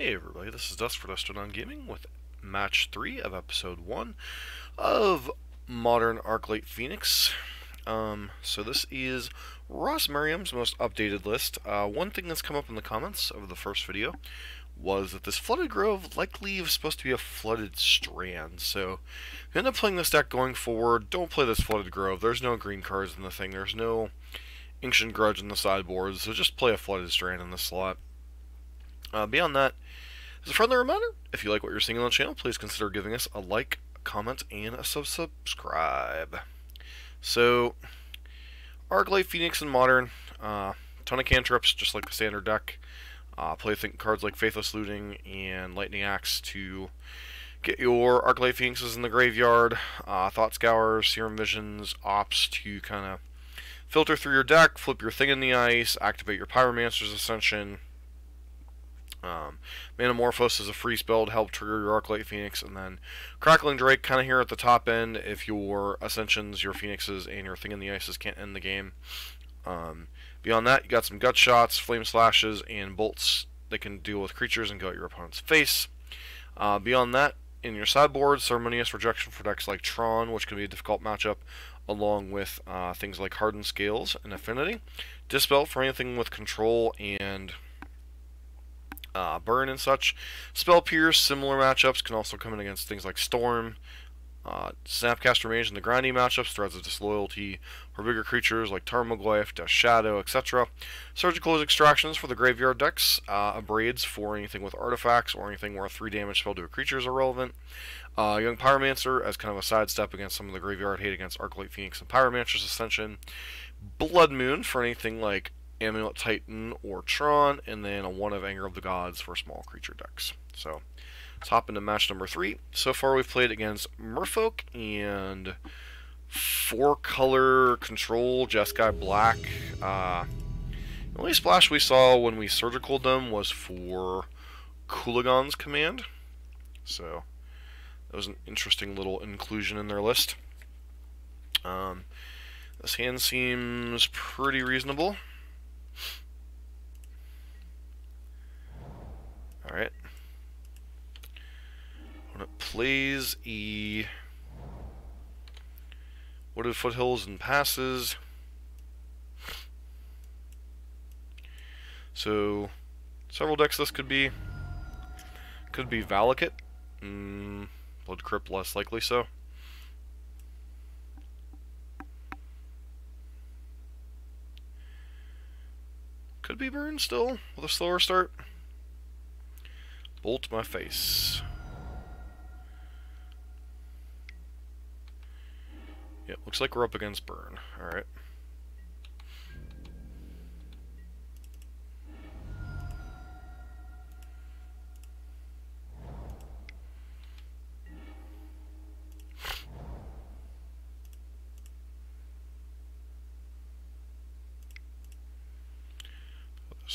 Hey everybody, this is Dust for Dust on Gaming with match 3 of episode 1 of Modern Arclight Phoenix. So this is Ross Merriam's most updated list. One thing that's come up in the comments of the first video was that this Flooded Grove likely is supposed to be a Flooded Strand. So if you end up playing this deck going forward, don't play this Flooded Grove. There's no green cards in the thing. There's no Ancient Grudge in the sideboard, so just play a Flooded Strand in this slot. Beyond that, as a friendly reminder, if you like what you're seeing on the channel, please consider giving us a like, a comment, and a subscribe. So, Arclight, Phoenix, and Modern, ton of cantrips, just like the standard deck. Play cards like Faithless Looting and Lightning Axe to get your Arclight Phoenixes in the graveyard. Thought Scours, Serum Visions, Ops to kind of filter through your deck, flip your thing in the ice, activate your Pyromancer's Ascension. Manamorphose is a free spell to help trigger your Arclight Phoenix, and then Crackling Drake kind of here at the top end if your Ascensions, your Phoenixes, and your Thing in the Ices can't end the game. Beyond that, you got some Gut Shots, Flame Slashes, and Bolts that can deal with creatures and go at your opponent's face. Beyond that, in your sideboard, Ceremonious Rejection for decks like Tron, which can be a difficult matchup, along with things like Hardened Scales and Affinity. Dispel for anything with control and burn and such. Spell Pierce, similar matchups, can also come in against things like Storm, Snapcaster Mage in the grindy matchups, Threads of Disloyalty, or bigger creatures like Tarmogoyf, Death Shadow, etc. Surgical Extractions for the graveyard decks, Abrades for anything with artifacts or anything where a 3 damage spell to a creature is irrelevant. Young Pyromancer as kind of a sidestep against some of the graveyard hate against Arclight Phoenix and Pyromancer's Ascension. Blood Moon for anything like Amulet Titan or Tron, and then a 1 of Anger of the Gods for small creature decks. So let's hop into match number 3. So far we've played against Merfolk and 4-color control Jeskai Black. The only splash we saw when we surgicaled them was for Kuligan's command. So that was an interesting little inclusion in their list. This hand seems pretty reasonable. Alright. When it plays Wooded Foothills and passes. So, several decks this could be. Could be Valakut. Blood Crypt less likely so. Could be Burn still, with a slower start. Bolt my face. Yep, looks like we're up against Burn. Alright.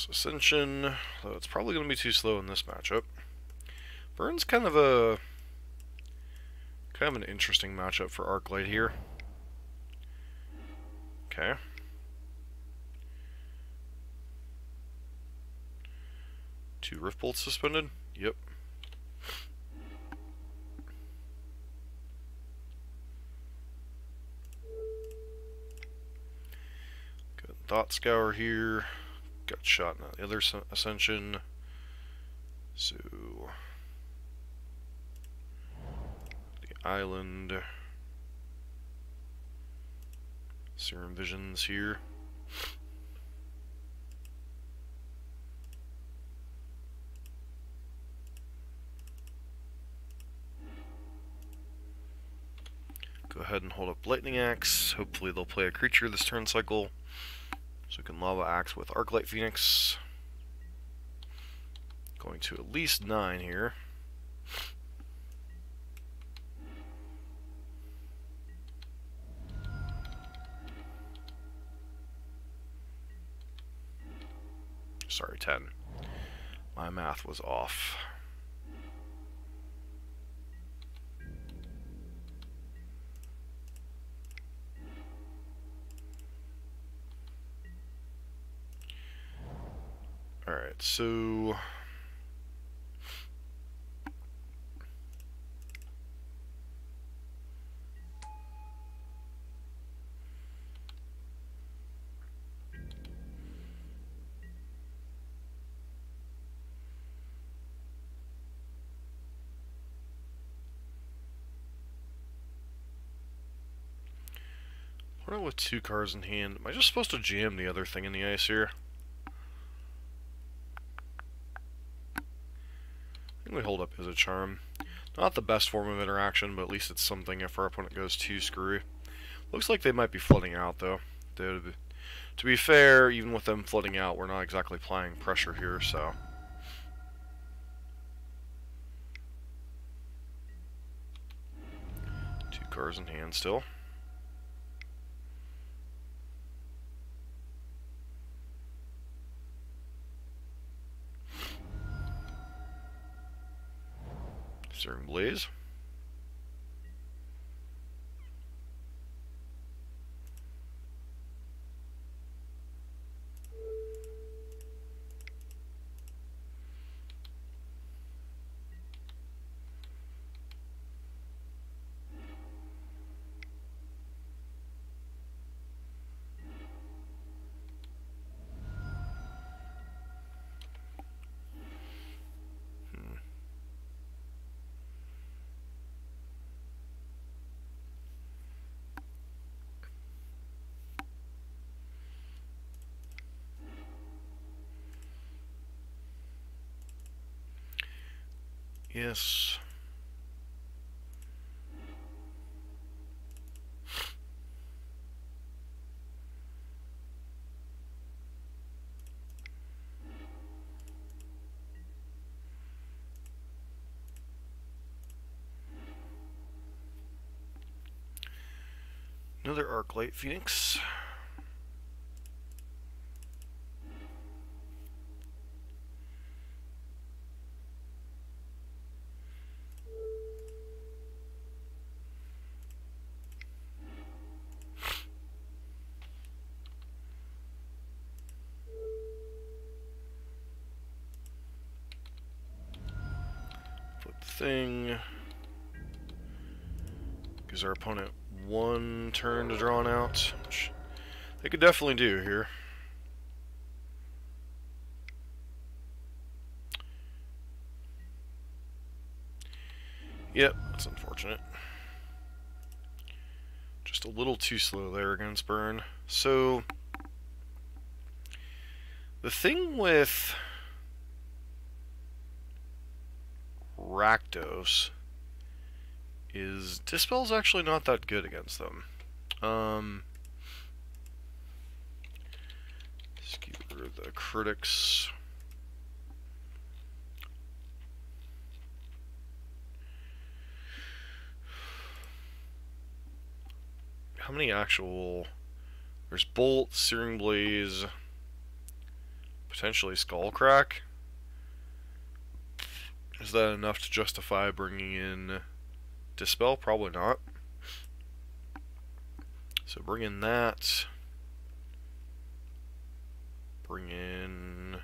Ascension, though it's probably going to be too slow in this matchup. Burn's kind of an interesting matchup for Arclight here. Okay. Two Rift Bolts suspended? Yep. Good Thought Scour here. Got shot in the other Ascension. So the Island. Serum Visions here. Go ahead and hold up Lightning Axe. Hopefully they'll play a creature this turn cycle. So we can Lava Axe with Arclight Phoenix. Going to at least 9 here. Sorry, 10. My math was off. Alright, so Opponent with 2 cards in hand. Am I just supposed to jam the other thing in the ice here? I think we hold up as a charm. Not the best form of interaction, but at least it's something if our opponent goes too screwy. Looks like they might be flooding out, though. To be fair, even with them flooding out, we're not exactly applying pressure here, so... Two cards in hand still. Searing Blaze. Yes. Another Arclight Phoenix. Flip the thing. Gives our opponent 1 turn to draw an out, which they could definitely do here. Yep, that's unfortunate. Just a little too slow there against Burn. So, the thing with Rakdos is Dispel's actually not that good against them. Let's get rid of the critics. How many actual... There's Bolt, Searing Blaze, potentially Skullcrack. Is that enough to justify bringing in Dispel? Probably not. So bring in that. Bring in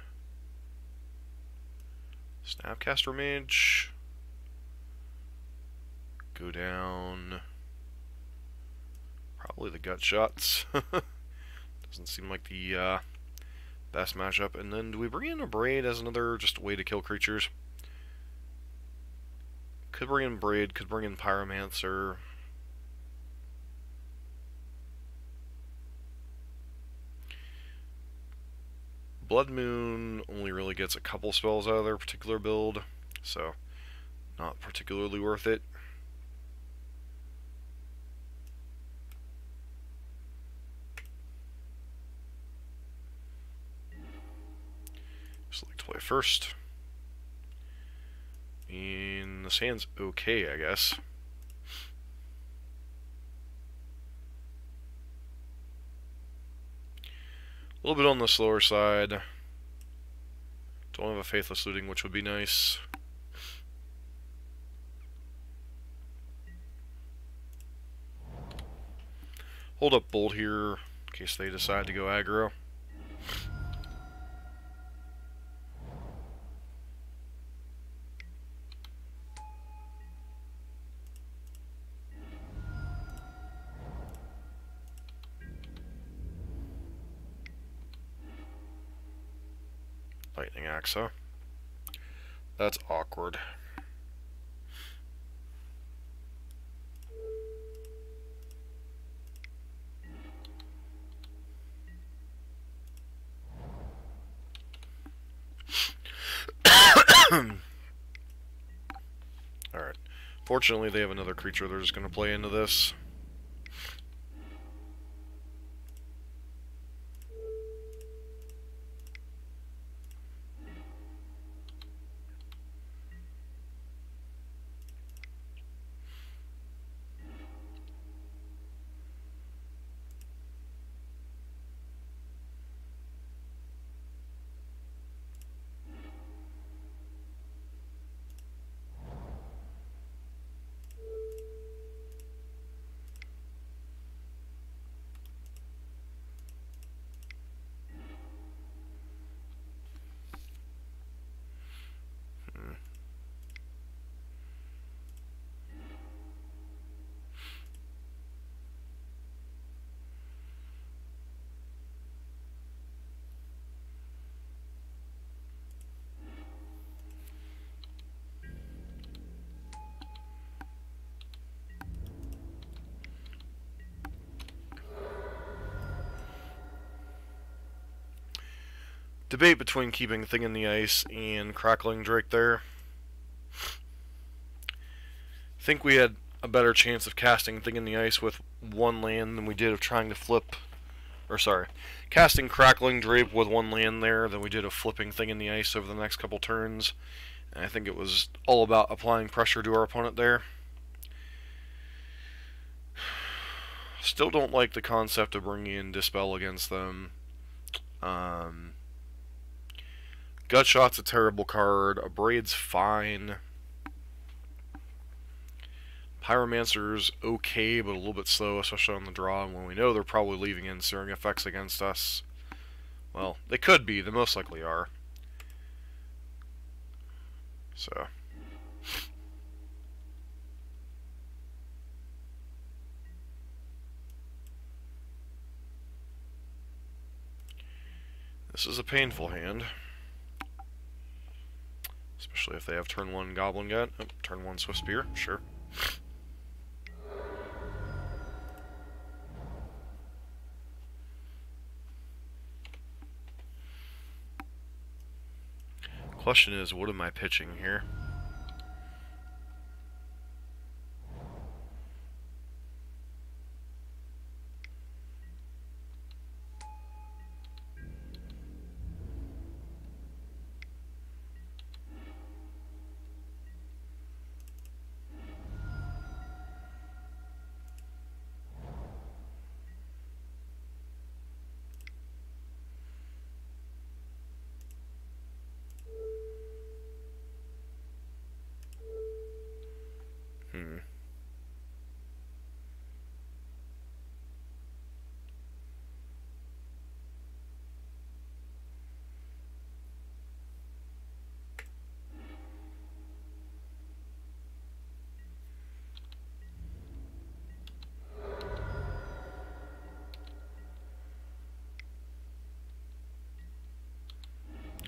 Snapcaster Mage. Go down... Probably the Gut Shots. Doesn't seem like the best matchup. And then do we bring in a Braid as another just way to kill creatures? Could bring in Braid, could bring in Pyromancer. Blood Moon only really gets a couple spells out of their particular build, so not particularly worth it. Just like to play first. And this hand's okay, I guess. A little bit on the slower side. Don't have a Faithless Looting, which would be nice. Hold up Bolt here, in case they decide to go aggro. Lightning Axe, huh? That's awkward. Fortunately, they have another creature they're just going to play into this. Debate between keeping Thing in the Ice and Crackling Drake there. I think we had a better chance of casting Thing in the Ice with one land than we did of trying to flip... Or sorry, casting Crackling Drake with one land there than we did of flipping Thing in the Ice over the next couple turns. And I think it was all about applying pressure to our opponent there. Still don't like the concept of bringing in Dispel against them. Gutshot's a terrible card. Abraid's fine. Pyromancer's okay, but a little bit slow, especially on the draw, and when we know they're probably leaving in Searing Effects against us. Well, they could be. They most likely are. So... this is a painful hand. Especially if they have turn 1 Goblin Gut. Oh, turn 1 Swift Spear, sure. Question is, what am I pitching here?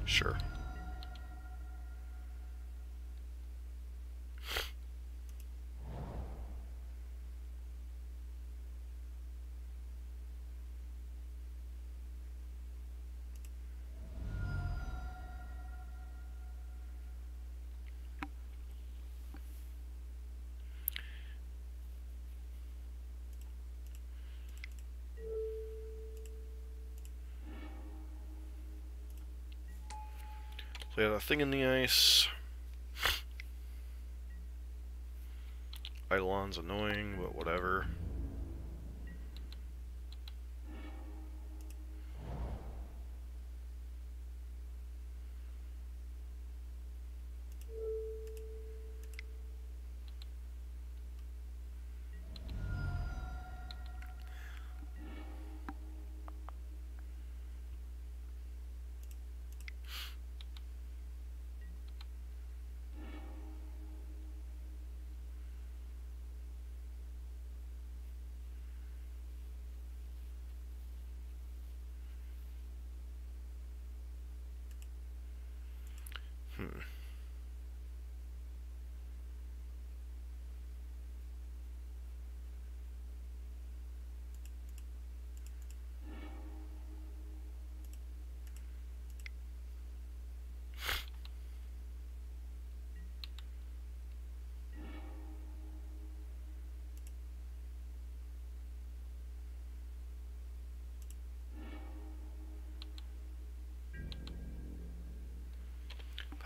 Sure. Play that Thing in the Ice. Eidolon's annoying, but whatever.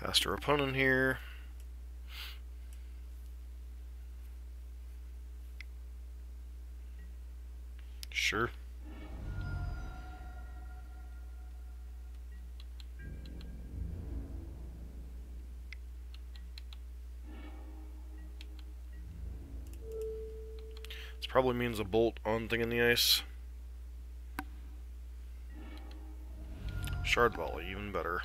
Past our opponent here. Sure. This probably means a bolt on Thing in the Ice. Shard Volley, even better.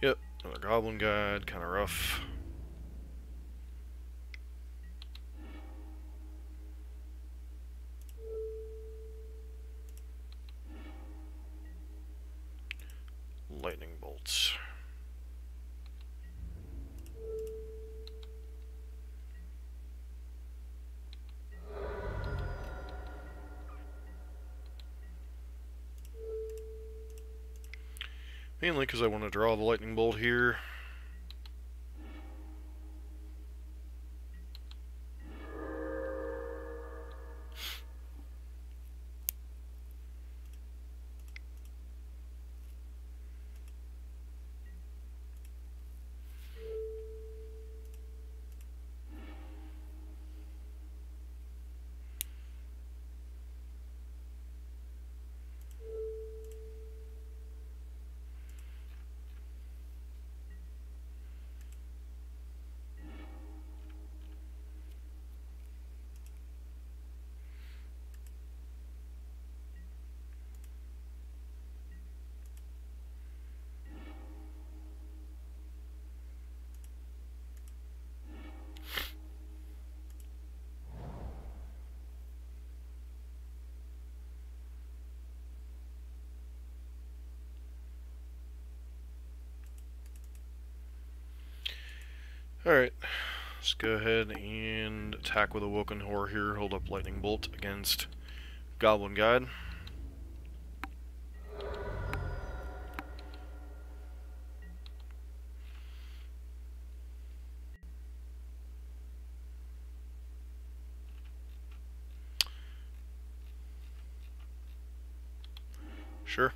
Yep, another Goblin Guide, kinda rough. Lightning bolts. Mainly because I want to draw the lightning bolt here. Alright, let's go ahead and attack with Awoken Horror here. Hold up Lightning Bolt against Goblin Guide. Sure.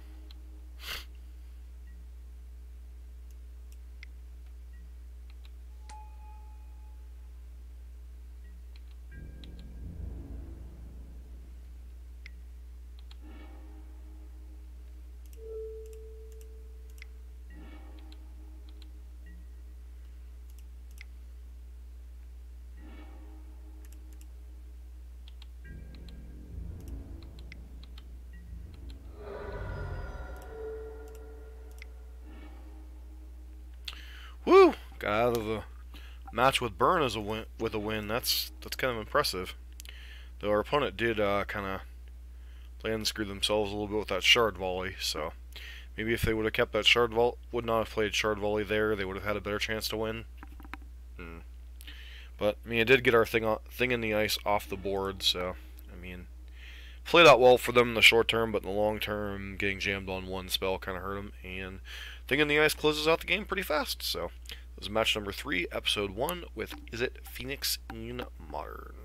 Woo! Got out of the match with Burn as a win. That's kind of impressive. Though our opponent did kind of play and screw themselves a little bit with that Shard Volley. So maybe if they would have kept that would not have played Shard Volley there, they would have had a better chance to win. But I mean, it did get our thing in the ice off the board. So I mean, played out well for them in the short term, but in the long term, getting jammed on one spell kind of hurt them. And Thing in the Ice closes out the game pretty fast. So, this is match number 3, episode 1 with Izzet Phoenix in Modern.